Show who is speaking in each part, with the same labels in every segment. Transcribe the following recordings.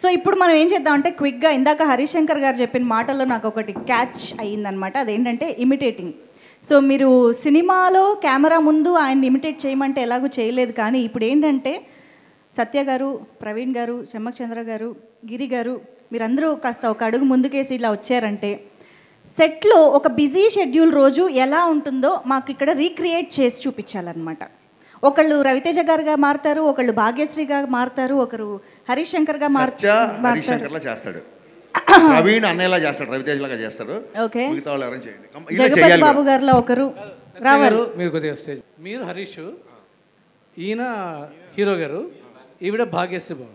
Speaker 1: So ఇప్పుడు మనం ఏం చేద్దామంటే క్విక్గా ఇందాక హరిశంకర్ గారు చెప్పిన మాటల్లో నాకు ఒకటి క్యాచ్ అయ్యిందనమాట. అదేంటంటే ఇమిటేటింగ్. సో మీరు సినిమాలో కెమెరా ముందు ఆయన్ని ఇమిటేట్ చేయమంటే ఎలాగూ చేయలేదు, కానీ ఇప్పుడు ఏంటంటే సత్య గారు, ప్రవీణ్ గారు, చెమ్మక్ చంద్ర గారు, గిరి గారు మీరందరూ కాస్త ఒక అడుగు ముందుకేసి ఇలా వచ్చారంటే సెట్లో ఒక బిజీ షెడ్యూల్ రోజు ఎలా ఉంటుందో మాకు ఇక్కడ రీక్రియేట్ చేసి చూపించాలన్నమాట. ఒకళ్ళు రవితేజ గారుగా మారుతారు, ఒకళ్ళు భాగ్యశ్రీగా మారుతారు, ఒకరు హరిశంకర్గా
Speaker 2: చేస్తాడు, ప్రవీణ్ అన్నయ్యలా చేస్తాడు, రవితేజ లాగా చేస్తాడు.
Speaker 1: ఓకే,
Speaker 2: మిగతా వాళ్ళు ఎవరైనా చేయండి.
Speaker 1: జగపతి బాబు గారిలో ఒకరు రావాలి.
Speaker 3: మీరు కొద్దిగా స్టేజ్, మీరు హరీష్, ఈయన హీరో గారు, ఈవిడ భాగ్యశ్రీ బాబు.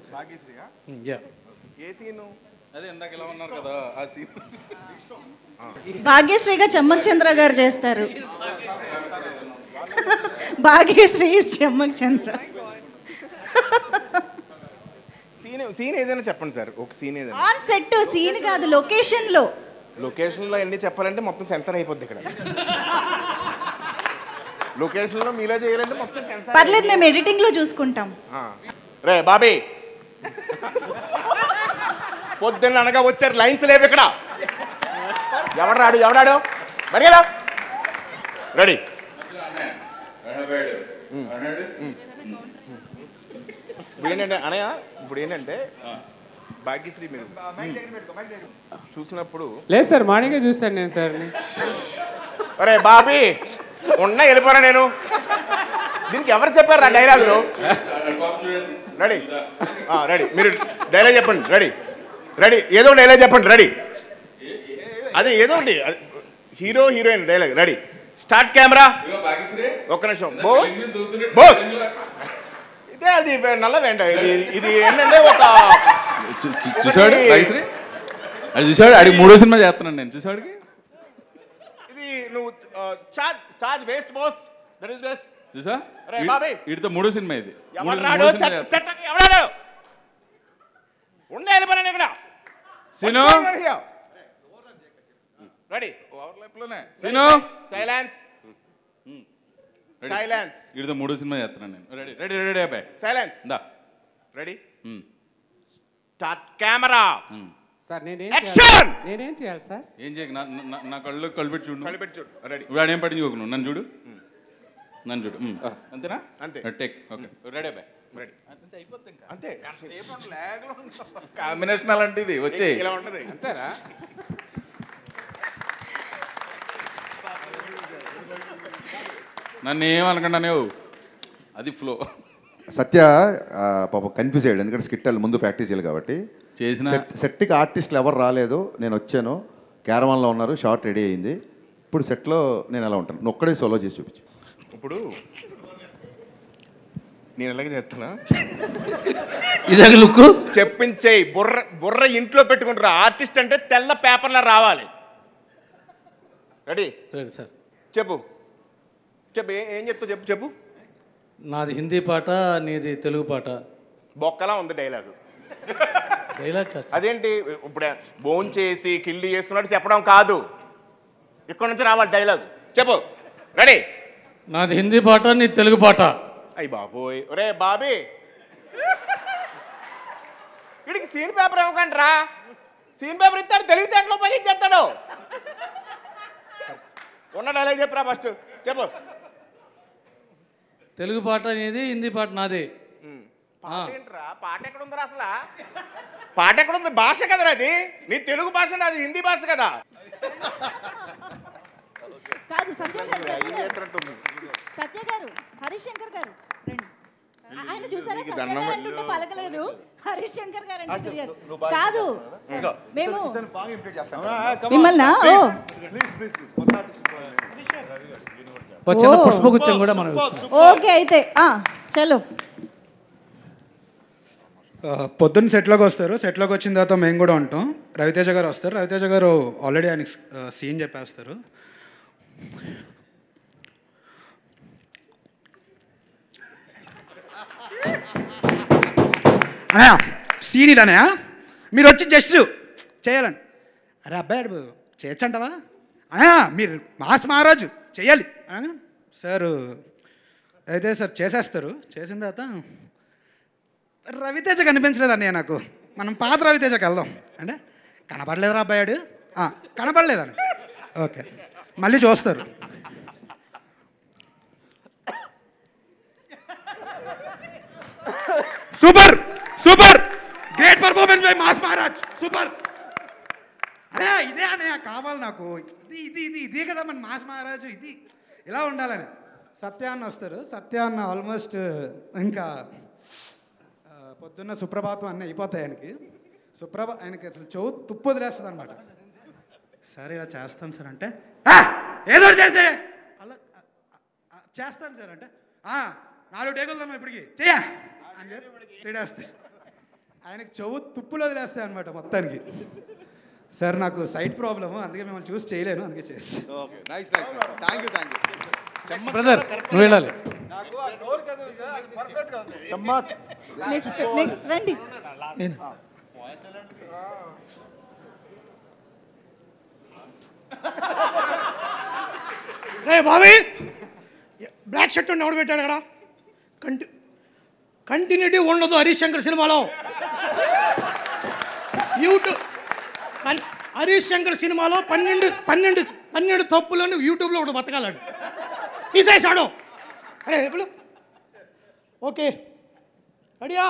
Speaker 1: భాగ్యశ్రీగా చెమ్మక్ చంద్ర గారు చేస్తారు. భాగ్యశ్రీ చెమ్మక్ చంద్ర.
Speaker 4: సీన్ ఏదైనా చెప్పండి సార్, ఒక సీన్ ఏదైనా.
Speaker 1: ఆన్ సెట్ సీన్ కాదు, లొకేషన్లో.
Speaker 4: లొకేషన్లో ఎన్ని చెప్పాలంటే మొత్తం సెన్సర్ అయిపోద్ది ఇక్కడ. లొకేషన్లో మీలో చేయాలంటే మొత్తం సెన్సర్.
Speaker 1: పర్లేదు, మేము ఎడిటింగ్లో చూసుకుంటాం.
Speaker 4: రే బాబీ, పొద్దున్న అనగా వచ్చారు, లైన్స్ లేవు ఇక్కడ. ఎవడాడు బడిగా రెడీ. ఇప్పుడు ఏంటంటే అనయ్య, ఇప్పుడు ఏంటంటే భాగ్యశ్రీ మీరు చూసినప్పుడు.
Speaker 3: లేదు సార్, మార్నింగే చూశాను నేను సార్.
Speaker 4: అరే బాబీ ఉన్నా వెళ్ళిపోరా నేను. దీనికి ఎవరు చెప్పారు ఆ డైలాగులు? రెడీ రెడీ, మీరు డైలాగ్ చెప్పండి. రెడీ ఏదో డైలాగ్ చెప్పండి. రెడీ, అదే ఏదో ఒకటి, hero heroine dialogue. Ready, start camera. ఒక్క నిమిషం. బోస్ ఇదే అది నల్లవేంట. ఇది ఏంటంటే ఒక
Speaker 5: చూసాడు అది చూసాడు, అడిగి 3వ సినిమా చేస్తున్నాను నేను. చూసాడుకి
Speaker 4: ఇది నువ్వు charge waste boss, that is best.
Speaker 5: చూసా వీటితో 3వ సినిమా ఇది.
Speaker 4: ఎవడాడు ఉండే వెళ్ళిపోయాను ఇక్కడ.
Speaker 5: Scene
Speaker 4: ready, silence.
Speaker 5: వీటితో 3వ సినిమా చేస్తున్నాను నేను. రెడీ అబ్బాయి,
Speaker 4: silence. Ready, start camera.
Speaker 3: Sir నేనేం చేయాలి సార్?
Speaker 5: ఏం చేయకు, నా కళ్ళు పెట్టి చూడు.
Speaker 4: రెడీ,
Speaker 5: ఇప్పుడు ఆడేం పట్టించుకోకు, నువ్వు నన్ను చూడు. అంతేనా?
Speaker 4: అంతే.
Speaker 5: టేక్. ఓకే, రెడీ అబ్బాయి.
Speaker 4: రెడీ,
Speaker 5: అయిపోతుంది.
Speaker 4: అంతే.
Speaker 5: కాంబినేషన్ అలాంటిది వచ్చే
Speaker 4: ఇలా ఉంటుంది.
Speaker 3: అంతేనా?
Speaker 5: నన్ను ఏమనుకున్నాను, అది ఫ్లో.
Speaker 2: సత్య పాపం కన్ఫ్యూజ్ అయ్యాడు, ఎందుకంటే స్కిట్ ముందు ప్రాక్టీస్ చేయాలి కాబట్టి.
Speaker 5: చేసిన
Speaker 2: సెట్కి ఆర్టిస్టులు ఎవరు రాలేదు, నేను వచ్చాను, క్యారవాన్లో ఉన్నారు, షార్ట్ రెడీ అయింది. ఇప్పుడు సెట్లో నేను ఎలా ఉంటాను, నువ్వు ఒక్కడే సోలో చేసి చూపించు.
Speaker 4: ఇప్పుడు నేను ఎలాగ చేస్తున్నా,
Speaker 3: ఇదే లుక్
Speaker 4: చెప్పించేయి. బుర్ర ఇంట్లో పెట్టుకుంటారు. ఆర్టిస్ట్ అంటే తెల్ల పేపర్లో రావాలి. రెడీ
Speaker 3: సార్,
Speaker 4: చెప్పు. ఏం చెప్తావు చెప్పు.
Speaker 3: నాది హిందీ పాట, నీది తెలుగు పాట.
Speaker 4: బొక్కలా ఉంది డైలాగు. అదేంటి ఇప్పుడు బోన్ చేసి కిల్లి చేసుకున్నట్టు చెప్పడం కాదు, ఇక్కడ నుంచి రావాలి డైలాగ్. చెప్పు. రెడీ,
Speaker 3: నాది హిందీ పాట, నీది తెలుగు పాట.
Speaker 4: అయ్యి బాబోయ్, ఒరే బాబీ వీడికి సీన్ పేపర్ ఇవ్వకండి రా. సీన్ పేపర్ ఇస్తాడు, తెలివితేటలో ఉపయోగించేస్తాడు. ఉన్న డైలాగ్ చెప్పురా ఫస్ట్. చెప్పు.
Speaker 3: తెలుగు పాట నీది, హిందీ పాట నాది.
Speaker 4: పాట ఏంట్రా? పాట ఎక్కడ ఉందిరా అసలు? పాట ఎక్కడ ఉంది? భాష కదరా అది. నీ తెలుగు భాష, నాది హిందీ భాష కదా.
Speaker 1: కాదు సత్య గారు, హరిశంకర్ గారు రండి. ఆయన చూసారా, సత్య గారు అంటుంటే పలకలేదు, హరిశంకర్ గారు అంటే తిరిగారు. కాదు మేము మిమ్మల్ని
Speaker 3: పుష్పగుచ్చం కూడా మనం.
Speaker 1: ఓకే అయితే చలో.
Speaker 6: పొద్దున్న సెట్లోకి వస్తారు, సెట్లోకి వచ్చిన తర్వాత మేము కూడా ఉంటాం. రవితేజ గారు వస్తారు, రవితేజ గారు ఆల్రెడీ ఆయనకి సీన్ చెప్పేస్తారు. అన్నయ్య సీన్ ఇదన్నయ్య, మీరు వచ్చి జస్ట్ చేయాలని. అరే అబ్బాయి చేయొచ్చంటవా అన్నయ్య, మీరు మాస్ మహారాజు చెయ్యాలి అనగా సార్ అయితే సార్ చేసేస్తారు. చేసిన తర్వాత రవితేజ కనిపించలేదు అన్నయ్య నాకు. మనం పాత రవితేజకి వెళ్దాం అంటే కనపడలేదురా అబ్బాయాడు కనపడలేదని ఓకే మళ్ళీ చూస్తారు. Super super great performance by mass Maharaj super. అదే ఇదే అనే కావాలి నాకు, ఇది ఇది ఇది ఇదే కదా మన మాస్ మహారాజు, ఇది ఇలా ఉండాలని. సత్యాన్న వస్తారు, సత్యాన్న ఆల్మోస్ట్ ఇంకా పొద్దున్న సుప్రభాతం అన్నీ అయిపోతాయి ఆయనకి. ఆయనకి అసలు చెవు తుప్పు వదిలేస్తుంది అనమాట. సరే ఇలా చేస్తాను సార్ అంటే ఏదో చేసే అలా చేస్తాను సార్ అంటే 4 టేకులు తమ్మా ఇప్పటికి చెయ్య అని చెప్పి తిడేస్తాయి. ఆయనకి చెవు తుప్పులు వదిలేస్తాయి అనమాట మొత్తానికి. సార్ నాకు సైట్ ప్రాబ్లము, అందుకే మిమ్మల్ని చూసి చేయలేను, అందుకే చేసి.
Speaker 3: బ్రదర్ నువ్వు వెళ్ళాలి.
Speaker 1: నెక్స్ట్ రండి.
Speaker 7: రే బాబీ, బ్లాక్ షర్ట్ ఎవడు పెట్టాడు అక్కడ? కంటిన్యూటీ ఉండదు హరీష్ శంకర్ సినిమాలో. యూట్యూబ్ హరీష్ శంకర్ సినిమాలో 12 తప్పులను యూట్యూబ్లో ఒకటి బతకాలాడు, తీసేసాడు. అరే ఎప్పుడు ఓకే అడియా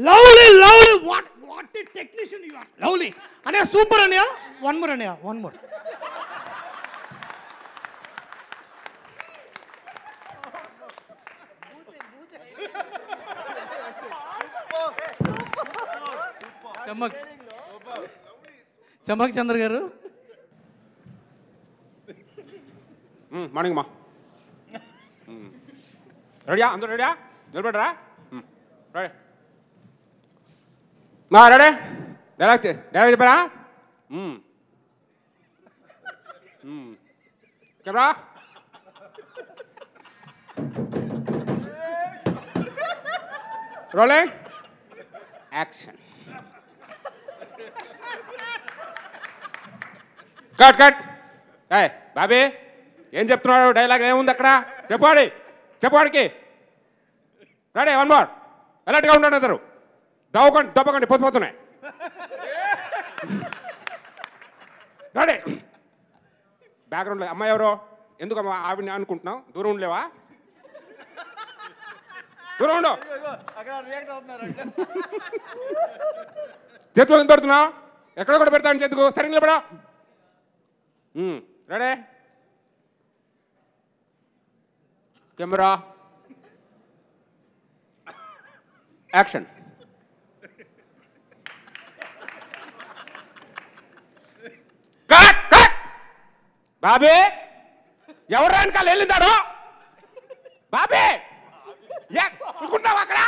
Speaker 7: lovely lovely what technician you are lovely అనే సూపర్ అనియా. వన్ మోర్ అనియా, వన్ మోర్.
Speaker 3: చమ్మక్ చంద్ర గారు
Speaker 8: మార్నింగ్ మా రెడీయా? అందరూ రెడీయా? నిలబడరా రెడీ మా రెడీ డైలాగ్ చెప్పారా? Camera rolling action. Cut cut. Bobby ఏం చెప్తున్నాడు? డైలాగ్ ఏముంది అక్కడ? చెప్పువాడికి రెడీ. One more. అలర్ట్గా ఉండండి అందరు. దప్పకండి పొద్దుపోతున్నాయి. రెడీ. బ్యాక్గ్రౌండ్లో అమ్మాయి ఎవరో? ఎందుకు అమ్మా ఆవిడని అనుకుంటున్నావు? దూరం ఉండలేవా? దూరం ఉండు. చేతిలో ఎందుకు పెడుతున్నావు? ఎక్కడ కూడా పెడతాను చేతుకు. సరే నిలబడా. Ready. Camera action. Cut cut. Bobby ఎవరు వెనకాల వెళ్ళిందాడు? బాబీ అనుకుంటావు అక్కడ?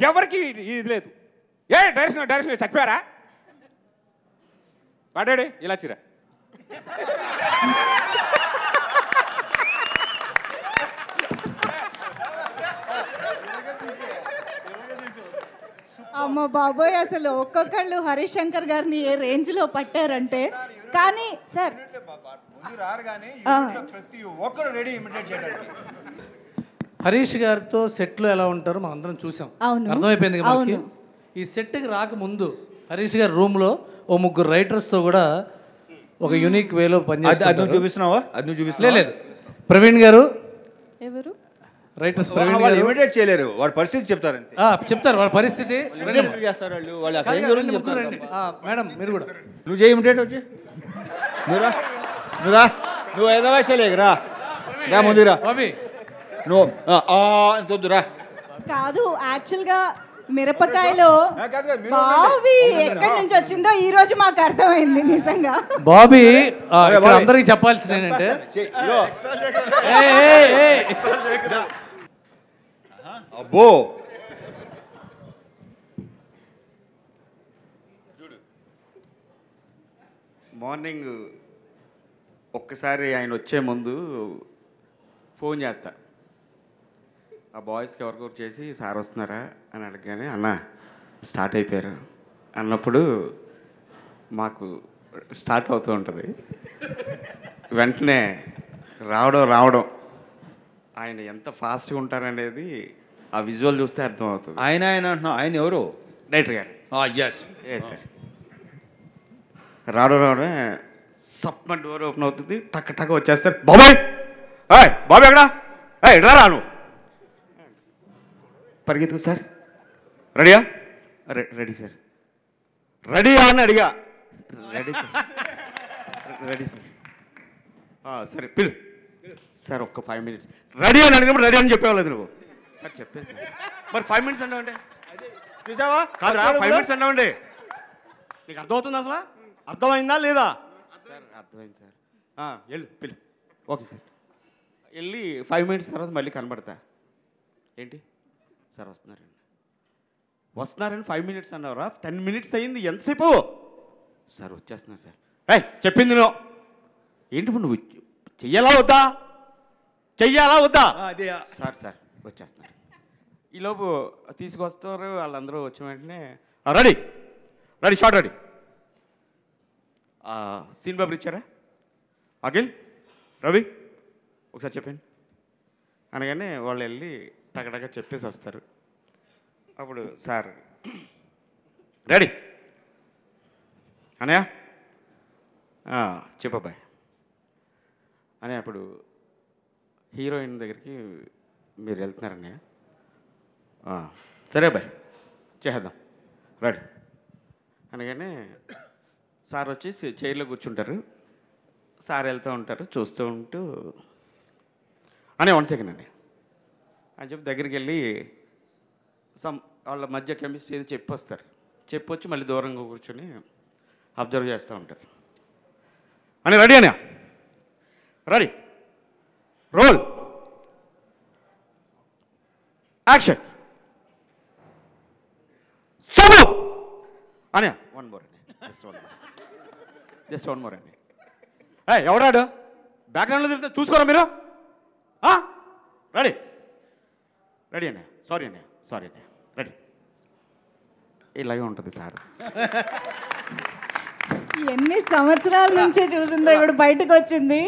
Speaker 8: ఎవరికి ఇది లేదు. డైరెక్షన్ చచ్చిపోయారా? పడాడు ఇలా చిరా.
Speaker 1: అమ్మ బాబోయ్, అసలు ఒక్కొక్కళ్ళు హరీష్ శంకర్ గారిని ఏ రేంజ్లో పట్టారంటే. కానీ సార్
Speaker 9: ప్రతి ఒక్కరు రెడీ ఇమిటేట్ చేయడానికి.
Speaker 3: హరీష్ గారితో సెట్లో ఎలా ఉంటారో మనం అందరం చూసాం,
Speaker 1: అవును.
Speaker 3: అర్థమైపోయింది కదా మనకి. ఈ సెట్కి రాకముందు హరీష్ గారి రూమ్లో 3 రైటర్స్తో కూడా ఒక యూనిక్ వేలో పనిచేస్తారు.
Speaker 9: చూపిస్తున్నావా?
Speaker 3: లేదు, ప్రవీణ్ గారు
Speaker 1: ఎవరు
Speaker 3: రైటర్స్?
Speaker 9: వాళ్ళు ఇమిటేట్ చేయలేరు, వాడి పరిస్థితి చెప్తారు అంతే.
Speaker 3: చెప్తారు వాళ్ళ పరిస్థితి.
Speaker 9: చేస్తారు వాళ్ళు
Speaker 3: మేడం మీరు కూడా
Speaker 9: నువ్వు చేయి ఇమిటేట్ వచ్చి నువ్వు ఐదో వయసులేరా ముందురా నువ్వు వద్దురా.
Speaker 1: కాదు, యాక్చువల్గా మిరపకాయలో బాబీ ఎక్కడి నుంచి వచ్చిందో ఈ రోజు మాకు అర్థమైంది నిజంగా.
Speaker 3: బాబీ అందరికి చెప్పాల్సింది ఏంటంటే,
Speaker 9: అబ్బో
Speaker 10: మార్నింగ్ ఒక్కసారి ఆయన వచ్చే ముందు ఫోన్ చేస్తా ఆ బాయ్స్కి ఎవరికొకరు చేసి, సార్ వస్తున్నారా అని అడగగానే అన్న స్టార్ట్ అయిపోయారు అన్నప్పుడు మాకు స్టార్ట్ అవుతూ ఉంటుంది. వెంటనే రావడం ఆయన ఎంత ఫాస్ట్గా ఉంటారనేది ఆ విజువల్ చూస్తే అర్థమవుతుంది.
Speaker 9: ఆయన అంటున్నావు, ఆయన ఎవరు?
Speaker 10: డైరెక్టర్ గారు.
Speaker 9: ఎస్
Speaker 10: సార్ రావడమే సప్మన్ డోర్ ఓపెన్ అవుతుంది, టక్ టక్ వచ్చేస్తారు. బాబాయ్ బాబాయ్ ఎక్కడా ఎట్లా రాను పరిగెత్తు సార్. రెడీయా? Ready sir. రెడీయా అని అడిగా. Ready sir. Ready sir. సరే పిలు సార్. ఒక్క 5 minutes. రెడీ అని అడిగినప్పుడు రెడీ అని చెప్పేవాళ్ళది నువ్వు. సార్ చెప్పాను సార్. మరి 5 minutes అన్నావండి.
Speaker 4: చూసావా?
Speaker 10: కాదురా 5 minutes అన్నావండి.
Speaker 4: నీకు అర్థమవుతుంది అసలు? అర్థమైందా లేదా?
Speaker 10: సార్ అర్థమైంది సార్. వెళ్ళు పిలు. Okay sir. వెళ్ళి 5 minutes తర్వాత మళ్ళీ కనబడతా. ఏంటి సార్ వస్తున్నారని 5 minutes అన్నావురా? 10 minutes అయింది. ఎంతసేపు? సార్ వచ్చేస్తున్నారు సార్. చెప్పింది నువ్వు ఏంటి ఇప్పుడు నువ్వు చెయ్యాలా వద్దా? చెయ్యాలా వద్దా?
Speaker 9: అదే
Speaker 10: సార్ సార్ వచ్చేస్తున్నారు. ఈలోపు తీసుకొస్తారు. వాళ్ళందరూ వచ్చిన వెంటనే ready ready shot ready. Scene బాబు ఇచ్చారా? అఖిల్, రవి ఒకసారి చెప్పండి అనగానే వాళ్ళు వెళ్ళి టగటగా చెప్పేసి వస్తారు. అప్పుడు సార్ రెడీ అనయా చెప్పబ్బాయ్ అని. అప్పుడు హీరోయిన్ దగ్గరికి మీరు వెళ్తున్నారన్నయ్య. సరే అబ్బాయి చేద్దాం రెడీ అనగానే సార్ వచ్చి చైర్లో కూర్చుంటారు. సార్ వెళ్తూ ఉంటారు. చూస్తూ ఉంటూ అనే 1 second అండి అని చెప్పి దగ్గరికి వెళ్ళి వాళ్ళ మధ్య కెమిస్ట్రీ ఏది చెప్పొస్తారు. చెప్పొచ్చి మళ్ళీ దూరంగా కూర్చొని అబ్జర్వ్ చేస్తూ ఉంటారు. అని రెడీ అనే రెడీ రోల్ యాక్షన్ సూపర్ అనే 1 more అండి. జస్ట్ వన్ మోర్ అండి. ఎవడాడు బ్యాక్గ్రౌండ్లో తిరుగుతా చూసుకోరా మీరు? రెడీ రెడీ అన్నయ్య. సారీ అన్నయ్య, సారీ అన్నయ్య. రెడీ. ఇలాగే ఉంటుంది సార్.
Speaker 1: ఎన్ని సంవత్సరాల నుంచే చూసిందో ఇప్పుడు బయటకు వచ్చింది.